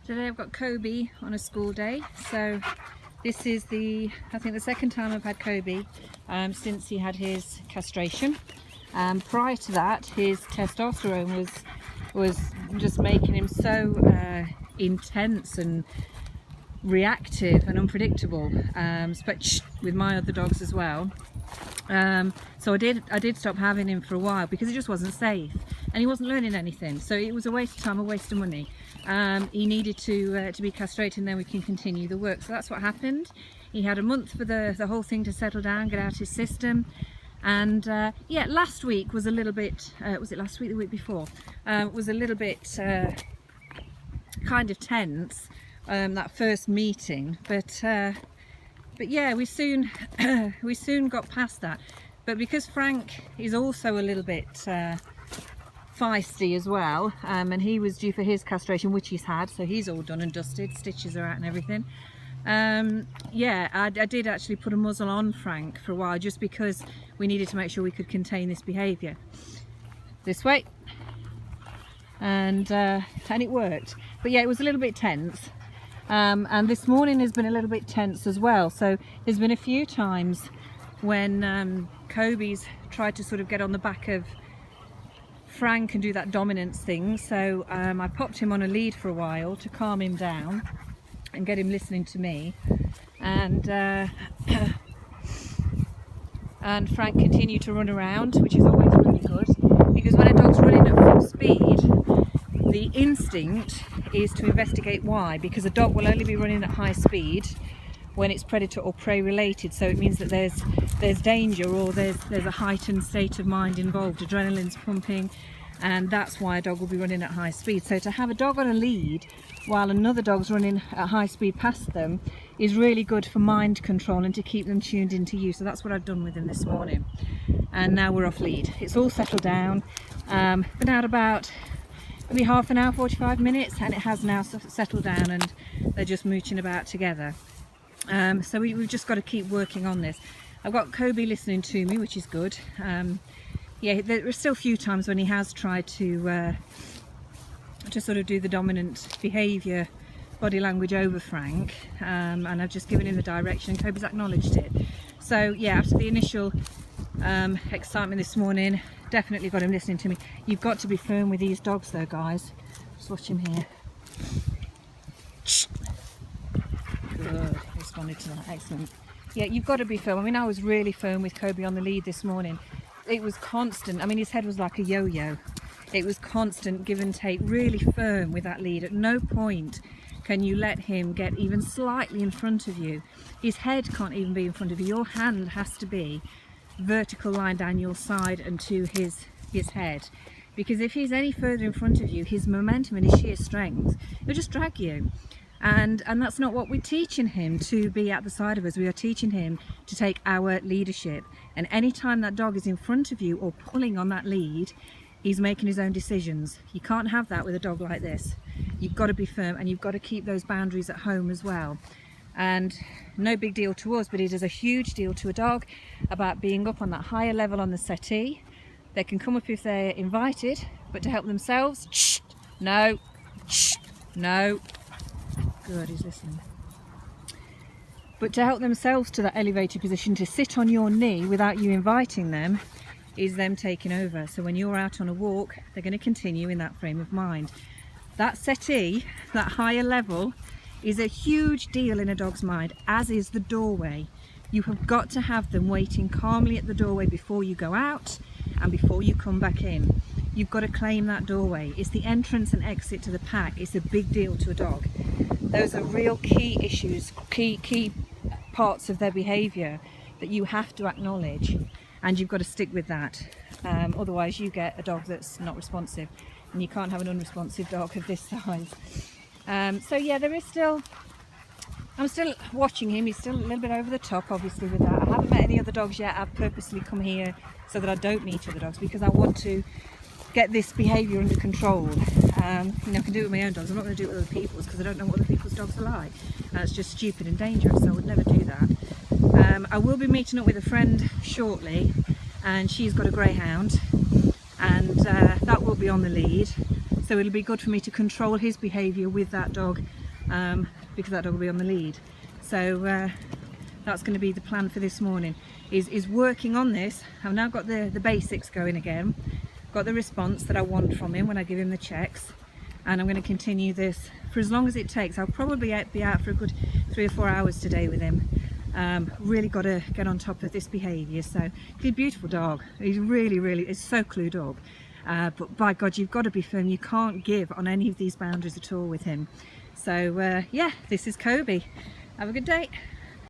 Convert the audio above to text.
Today I've got Kobe on a school day, so this is I think the second time I've had Kobe since he had his castration. Prior to that, his testosterone was just making him so intense and reactive and unpredictable, but with my other dogs as well. So I did stop having him for a while because it just wasn't safe and he wasn't learning anything, so it was a waste of time, a waste of money. He needed to be castrated and then we can continue the work. So that's what happened. He had a month for the whole thing to settle down, get out his system. And yeah, last week was a little bit, was it last week, the week before? Was a little bit kind of tense, that first meeting, but yeah, we soon got past that. But because Frank is also a little bit feisty as well, and he was due for his castration, which he's had, so he's all done and dusted, stitches are out and everything. Yeah, I did actually put a muzzle on Frank for a while just because we needed to make sure we could contain this behaviour. This way, and it worked. But yeah, it was a little bit tense. And this morning has been a little bit tense as well. So there's been a few times when Kobe's tried to sort of get on the back of Frank and do that dominance thing. So I popped him on a lead for a while to calm him down and get him listening to me. And and Frank continued to run around, which is always really good, because when a dog's running at full speed, the instinct is to investigate why, because a dog will only be running at high speed when it's predator or prey related. So it means that there's danger, or there's a heightened state of mind involved, adrenaline's pumping, and that's why a dog will be running at high speed. So to have a dog on a lead while another dog's running at high speed past them is really good for mind control and to keep them tuned into you. So that's what I've done with him this morning, and now we're off lead. It's all settled down. Been out about maybe half an hour, 45 minutes, and it has now settled down and they're just mooching about together. So we've just got to keep working on this. I've got Kobe listening to me, which is good. Yeah, there are still a few times when he has tried to sort of do the dominant behaviour, body language over Frank, and I've just given him the direction and Kobe's acknowledged it. So yeah, after the initial excitement this morning, definitely got him listening to me. You've got to be firm with these dogs though, guys. Just watch him here. Good, responded to that, excellent. Yeah, you've got to be firm. I mean, I was really firm with Kobe on the lead this morning. It was constant. I mean, his head was like a yo-yo. It was constant give and take, really firm with that lead. At no point can you let him get even slightly in front of you. His head can't even be in front of you. Your hand has to be vertical line down your side and to his head, because if he's any further in front of you, his momentum and his sheer strength, he'll just drag you, and that's not what we're teaching him to be at the side of us. We are teaching him to take our leadership, and anytime that dog is in front of you or pulling on that lead, he's making his own decisions. You can't have that with a dog like this. You've got to be firm, and you've got to keep those boundaries at home as well. And no big deal to us, but it is a huge deal to a dog about being up on that higher level on the settee. They can come up if they're invited, but to help themselves, shh, no, shh, no. Good, he's listening. But to help themselves to that elevated position, to sit on your knee without you inviting them, is them taking over. So when you're out on a walk, they're going to continue in that frame of mind. That settee, that higher level, is a huge deal in a dog's mind, as is the doorway. You have got to have them waiting calmly at the doorway before you go out and before you come back in. You've got to claim that doorway. It's the entrance and exit to the pack. It's a big deal to a dog. Those are real key issues, key parts of their behaviour that you have to acknowledge, and you've got to stick with that. Otherwise you get a dog that's not responsive, and you can't have an unresponsive dog of this size. So yeah, I'm still watching him. He's still a little bit over the top, obviously, with that. I haven't met any other dogs yet. I've purposely come here so that I don't meet other dogs, because I want to get this behaviour under control. I can do it with my own dogs. I'm not going to do it with other people's, because I don't know what other people's dogs are like. It's just stupid and dangerous, so I would never do that. I will be meeting up with a friend shortly, and she's got a greyhound, and that will be on the lead. So it'll be good for me to control his behaviour with that dog, because that dog will be on the lead. So that's going to be the plan for this morning, is working on this. I've now got the basics going again, got the response that I want from him when I give him the checks, and I'm going to continue this for as long as it takes. I'll probably be out for a good 3 or 4 hours today with him. Really got to get on top of this behaviour. So he's a beautiful dog. He's really is so clued up. But by God, you've got to be firm. You can't give on any of these boundaries at all with him. So yeah, this is Kobe. Have a good day.